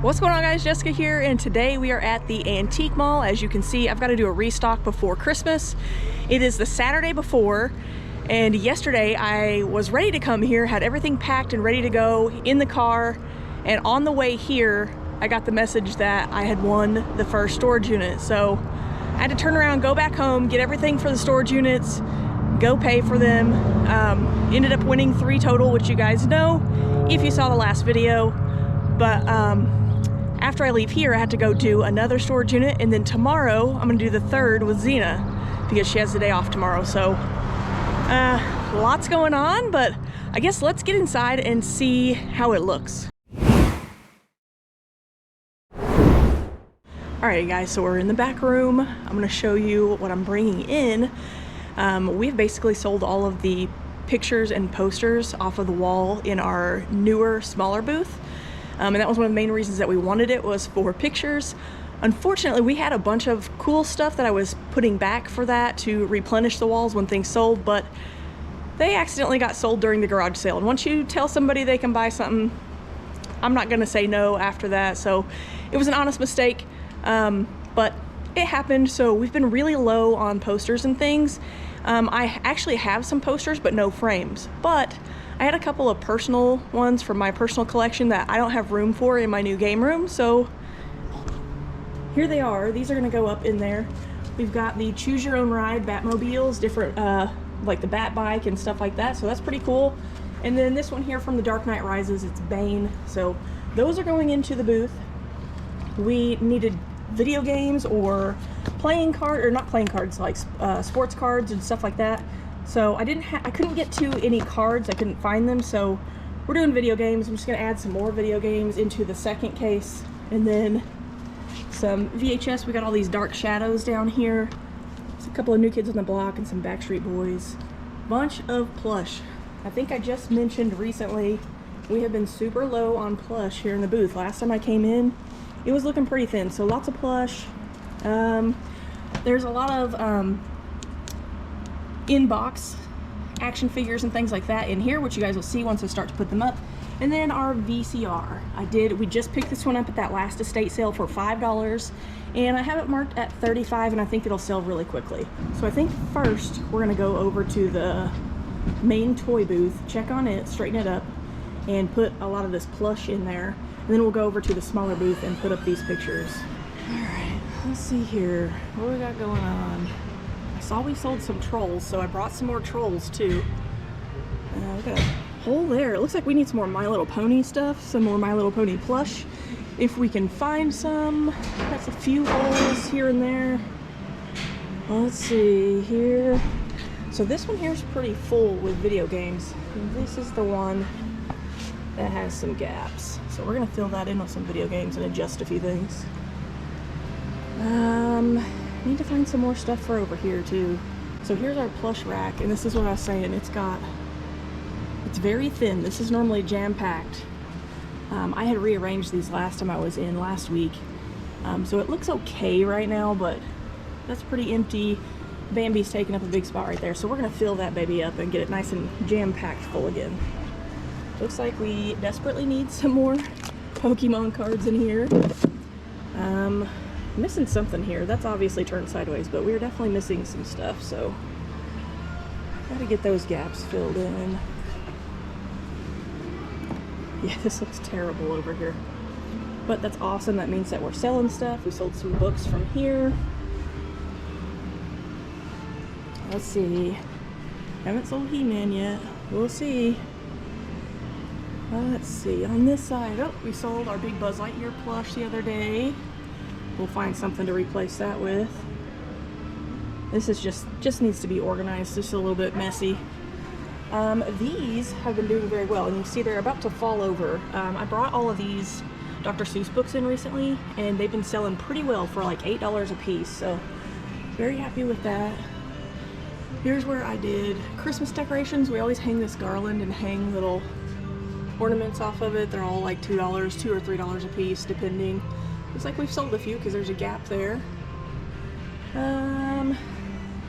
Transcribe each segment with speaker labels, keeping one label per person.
Speaker 1: What's going on, guys? Jessica here, and today we are at the Antique Mall. As you can see, I've got to do a restock before Christmas. It is the Saturday before, and yesterday I was ready to come here, had everything packed and ready to go in the car, and on the way here I got the message that I had won the first storage unit. So I had to turn around, go back home, get everything for the storage units, go pay for them. Ended up winning 3 total, which you guys know if you saw the last video. But after I leave here, I have to go do another storage unit, and then tomorrow I'm gonna do the 3rd with Xena because she has the day off tomorrow. So lots going on, but I guess let's get inside and see how it looks. Alright guys, so we're in the back room. I'm gonna show you what I'm bringing in. We've basically sold all of the pictures and posters off of the wall in our newer, smaller booth. And that was one of the main reasons that we wanted it, was for pictures. Unfortunately, we had a bunch of cool stuff that I was putting back for that to replenish the walls when things sold, but they accidentally got sold during the garage sale. And once you tell somebody they can buy something, I'm not gonna say no after that. So it was an honest mistake, but it happened. So we've been really low on posters and things. I actually have some posters, but no frames. But I had a couple of personal ones from my personal collection that I don't have room for in my new game room. So here they are. These are gonna go up in there. We've got the Choose Your Own Ride Batmobiles, different, like the Bat Bike and stuff like that. So that's pretty cool. And then this one here from The Dark Knight Rises, it's Bane. So those are going into the booth. We needed video games or playing card, or not playing cards, like sports cards and stuff like that. So I couldn't get to any cards, I couldn't find them, so we're doing video games. I'm just gonna add some more video games into the second case, and then some VHS. We got all these Dark Shadows down here. There's a couple of New Kids on the Block and some Backstreet Boys. Bunch of plush. I think I just mentioned recently we have been super low on plush here in the booth. Last time I came in, it was looking pretty thin, so lots of plush. There's a lot of in-box action figures and things like that in here, which you guys will see once I start to put them up. And then our VCR. We just picked this one up at that last estate sale for $5, and I have it marked at $35, and I think it'll sell really quickly. So I think first we're gonna go over to the main toy booth, check on it, straighten it up, and put a lot of this plush in there. And then we'll go over to the smaller booth and put up these pictures. All right, let's see here. What we got going on? I saw we sold some trolls, so I brought some more trolls too. We got a hole there. It looks like we need some more My Little Pony stuff, some more My Little Pony plush, if we can find some. That's a few holes here and there. Let's see here. So this one here is pretty full with video games. And this is the one that has some gaps. So we're gonna fill that in with some video games and adjust a few things. Need to find some more stuff for over here too. So here's our plush rack, and this is what I was saying. It's very thin. This is normally jam-packed. I had rearranged these last time I was in last week. So it looks okay right now, but that's pretty empty. Bambi's taking up a big spot right there. So we're gonna fill that baby up and get it nice and jam-packed full again. Looks like we desperately need some more Pokemon cards in here. Missing something here. That's obviously turned sideways, but we're definitely missing some stuff, so gotta get those gaps filled in. Yeah, this looks terrible over here, but that's awesome. That means that we're selling stuff. We sold some books from here. Let's see. Haven't sold He-Man yet. We'll see. Let's see, on this side, oh, we sold our big Buzz Lightyear plush the other day. We'll find something to replace that with. This is just needs to be organized, just a little bit messy. These have been doing very well, and you see they're about to fall over. I brought all of these Dr. Seuss books in recently, and they've been selling pretty well for like $8 a piece, so very happy with that. Here's where I did Christmas decorations. We always hang this garland and hang little ornaments off of it. They're all like $2 or $3 a piece, depending. Looks like we've sold a few because there's a gap there.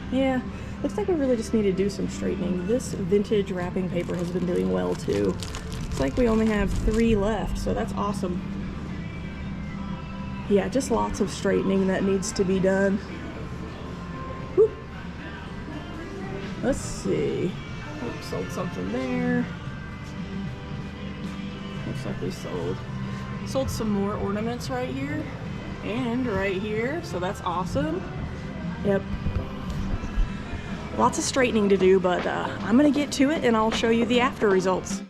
Speaker 1: Yeah, looks like we really just need to do some straightening. This vintage wrapping paper has been doing well too. Looks like we only have 3 left, so that's awesome. Yeah, just lots of straightening that needs to be done. Whew. Let's see. Oh, sold something there. Looks like we sold some more ornaments right here and right here, so that's awesome. Yep. Lots of straightening to do, but I'm gonna get to it and I'll show you the after results.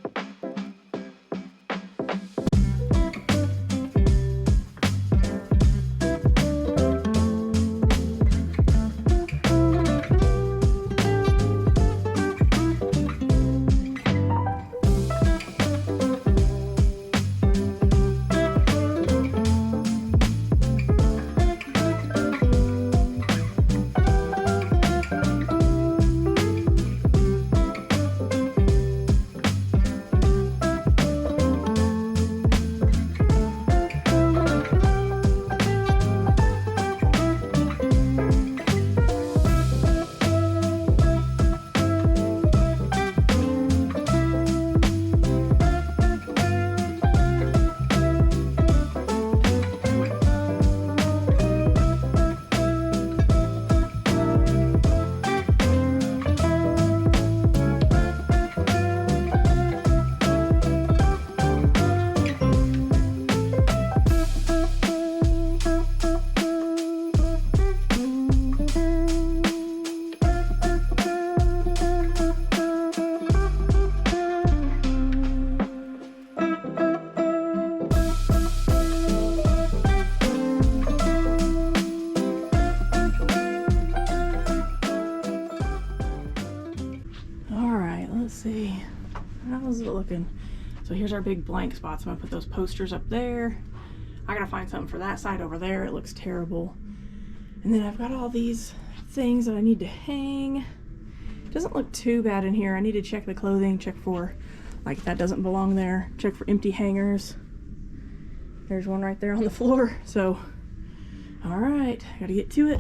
Speaker 1: How's it looking? So here's our big blank spots. I'm gonna put those posters up there. I gotta find something for that side over there. It looks terrible. And then I've got all these things that I need to hang. It doesn't look too bad in here. I need to check the clothing, check for, like, that doesn't belong there. Check for empty hangers. There's one right there on the floor. So, all right, I gotta get to it.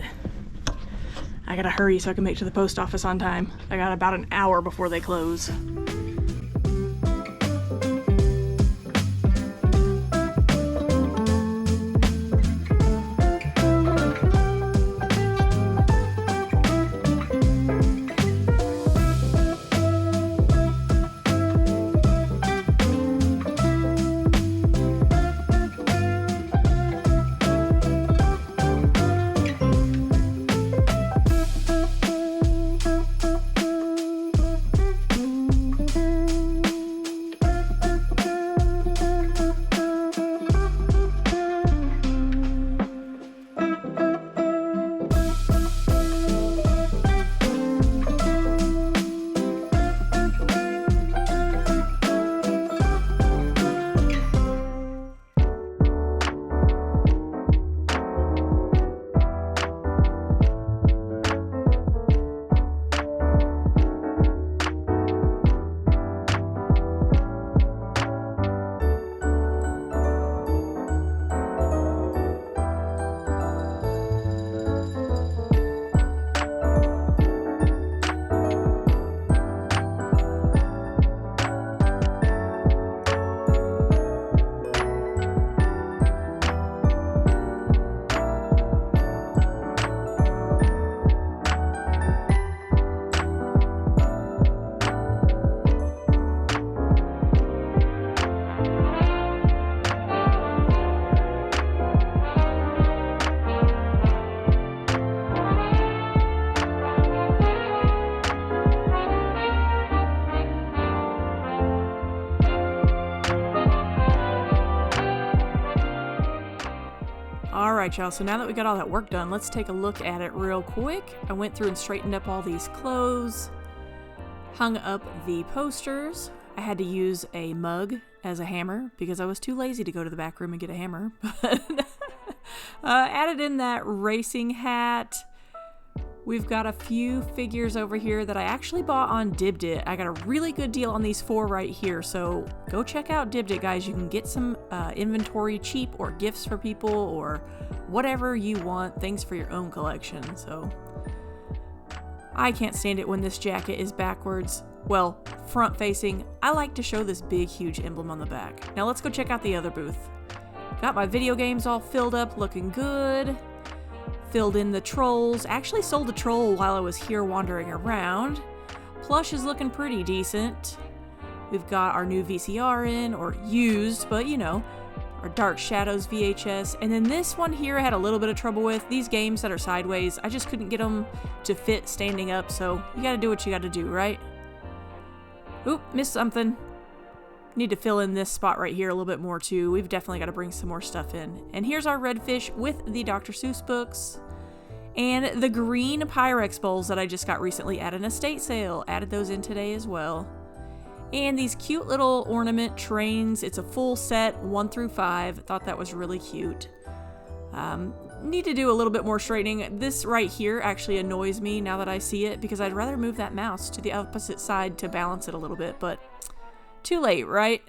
Speaker 1: I gotta hurry so I can make it to the post office on time. I got about an hour before they close. Alright y'all, so now that we got all that work done, let's take a look at it real quick. I went through and straightened up all these clothes, hung up the posters. I had to use a mug as a hammer because I was too lazy to go to the back room and get a hammer. But added in that racing hat. We've got a few figures over here that I actually bought on Dibdit. I got a really good deal on these 4 right here, so go check out Dibdit, guys. You can get some inventory cheap or gifts for people or whatever you want, things for your own collection. So I can't stand it when this jacket is backwards. Well, front facing. I like to show this big, huge emblem on the back. Now let's go check out the other booth.
Speaker 2: Got my video games all filled up, looking good. Filled in the trolls. Actually sold a troll while I was here wandering around. Plush is looking pretty decent. We've got our new VCR in, or used, but you know, our Dark Shadows VHS. And then this one here I had a little bit of trouble with. These games that are sideways, I just couldn't get them to fit standing up, so you gotta do what you gotta do, right? Oop, missed something. Need to fill in this spot right here a little bit more too. We've definitely got to bring some more stuff in. And here's our redfish with the Dr. Seuss books. And the green Pyrex bowls that I just got recently at an estate sale. Added those in today as well. And these cute little ornament trains. It's a full set, 1 through 5. Thought that was really cute. Need to do a little bit more straightening. This right here actually annoys me now that I see it, because I'd rather move that mouse to the opposite side to balance it a little bit, but too late, right?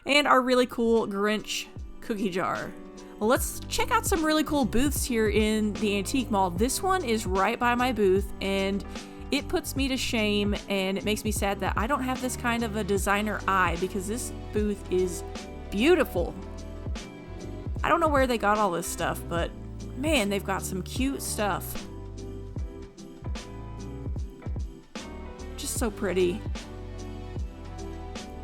Speaker 2: And our really cool Grinch cookie jar. Well, let's check out some really cool booths here in the antique mall. This one is right by my booth, and it puts me to shame, and it makes me sad that I don't have this kind of a designer eye, because this booth is beautiful. I don't know where they got all this stuff, but man, they've got some cute stuff. Just so pretty.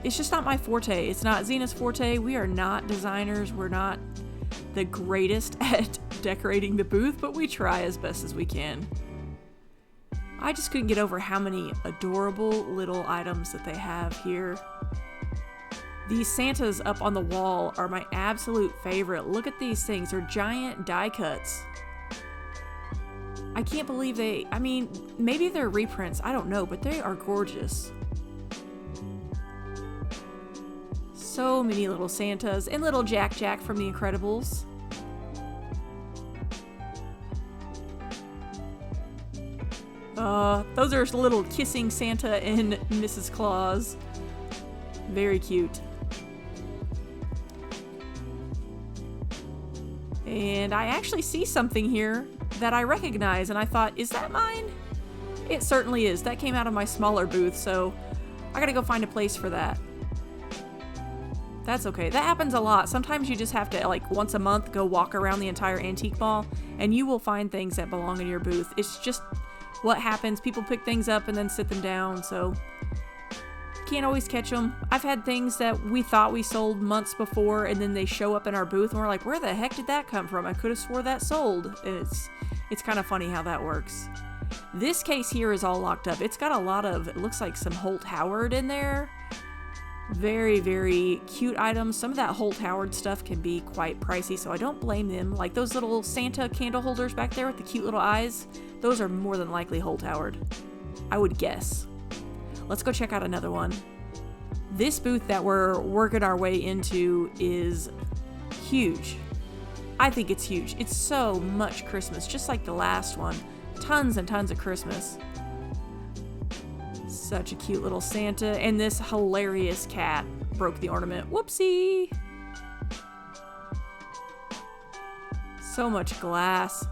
Speaker 2: It's just not my forte. It's not Zena's forte. We are not designers. We're not the greatest at decorating the booth, but we try as best as we can. I just couldn't get over how many adorable little items that they have here. These Santas up on the wall are my absolute favorite. Look at these things. They're giant die cuts. I can't believe I mean, maybe they're reprints. I don't know, but they are gorgeous. So many little Santas and little Jack Jack from The Incredibles. Those are little kissing Santa and Mrs. Claus. Very cute. And I actually see something here that I recognize, and I thought, is that mine? It certainly is. That came out of my smaller booth, so I gotta go find a place for that. That's okay. That happens a lot. Sometimes you just have to, like, once a month go walk around the entire antique mall, and you will find things that belong in your booth. It's just what happens. People pick things up and then sit them down, so can't always catch them. I've had things that we thought we sold months before, and then they show up in our booth, and we're like, where the heck did that come from? I could have swore that sold. It's kind of funny how that works. This case here is all locked up. It's got a lot of, it looks like some Holt Howard in there. Very, very cute items. Some of that Holt Howard stuff can be quite pricey, so I don't blame them. Like those little Santa candle holders back there with the cute little eyes, those are more than likely Holt Howard, I would guess. Let's go check out another one. This booth that we're working our way into is huge. I think it's huge. It's so much Christmas, just like the last one. Tons and tons of Christmas. Such a cute little Santa, and this hilarious cat broke the ornament. Whoopsie! So much glass.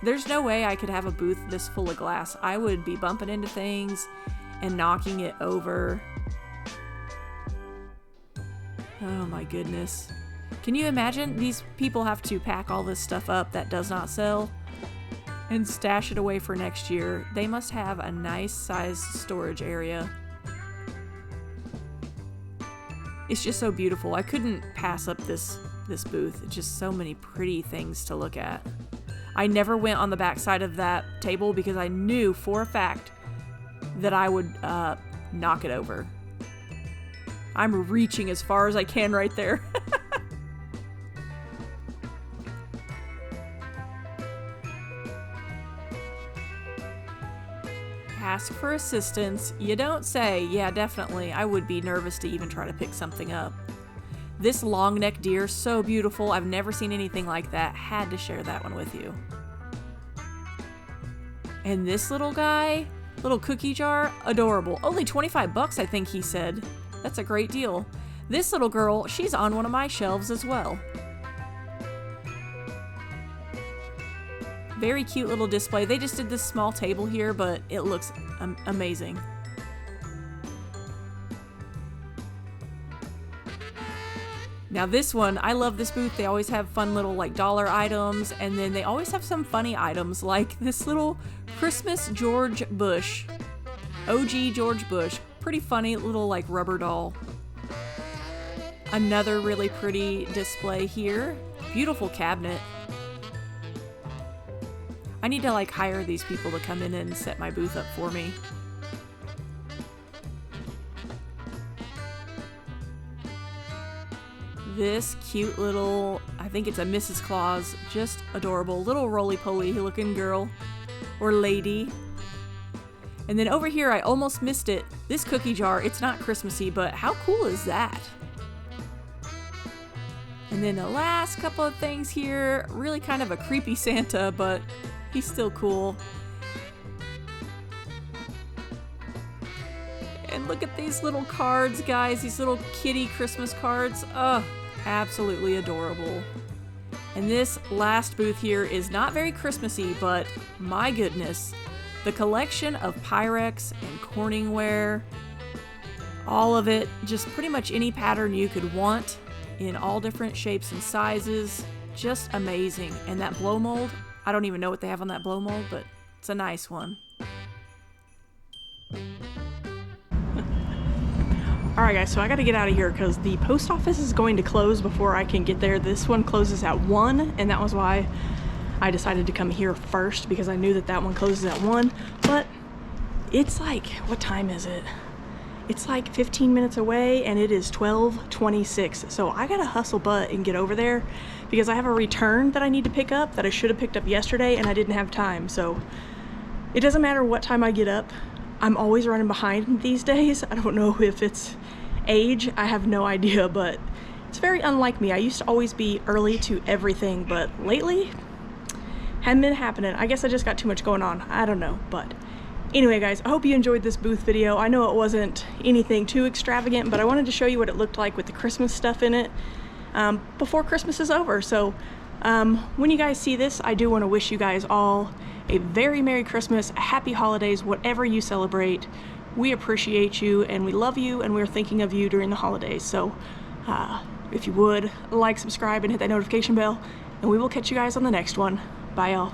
Speaker 2: There's no way I could have a booth this full of glass. I would be bumping into things and knocking it over. Oh my goodness. Can you imagine? These people have to pack all this stuff up that does not sell and stash it away for next year. They must have a nice sized storage area. It's just so beautiful. I couldn't pass up this booth. It's just so many pretty things to look at. I never went on the back side of that table because I knew for a fact that I would knock it over. I'm reaching as far as I can right there. Ask for assistance. You don't say. Yeah, definitely. I would be nervous to even try to pick something up. This long neck deer, so beautiful. I've never seen anything like that. Had to share that one with you. And this little guy, little cookie jar, adorable. Only 25 bucks, I think he said. That's a great deal. This little girl, she's on one of my shelves as well. Very cute little display. They just did this small table here, but it looks amazing. Now this one, I love this booth. They always have fun little like dollar items, and then they always have some funny items like this little Christmas George Bush. OG George Bush. Pretty funny little like rubber doll. Another really pretty display here. Beautiful cabinet. I need to like hire these people to come in and set my booth up for me. This cute little, I think it's a Mrs. Claus, just adorable, little roly-poly looking girl or lady. And then over here, I almost missed it. This cookie jar, it's not Christmassy, but how cool is that? And then the last couple of things here, really kind of a creepy Santa, but he's still cool. And look at these little cards, guys, these little kitty Christmas cards. Ugh. Absolutely adorable. And this last booth here is not very Christmassy, but my goodness, the collection of Pyrex and Corningware, all of it, just pretty much any pattern you could want in all different shapes and sizes, just amazing. And that blow mold, I don't even know what they have on that blow mold, but it's a nice one.
Speaker 1: Alright guys, so I gotta get out of here because the post office is going to close before I can get there. This one closes at 1, and that was why I decided to come here first, because I knew that that one closes at 1. But it's like, what time is it? It's like 15 minutes away, and it is 12:26. So I gotta hustle butt and get over there because I have a return that I need to pick up that I should have picked up yesterday, and I didn't have time. So it doesn't matter what time I get up. I'm always running behind these days. I don't know if it's age, I have no idea, but it's very unlike me. I used to always be early to everything, but lately, hadn't been happening. I guess I just got too much going on. I don't know, but anyway, guys, I hope you enjoyed this booth video. I know it wasn't anything too extravagant, but I wanted to show you what it looked like with the Christmas stuff in it before Christmas is over. So when you guys see this, I do want to wish you guys all a very Merry Christmas, a Happy Holidays, whatever you celebrate. We appreciate you, and we love you, and we're thinking of you during the holidays. So if you would, like, subscribe, and hit that notification bell, and we will catch you guys on the next one. Bye, y'all.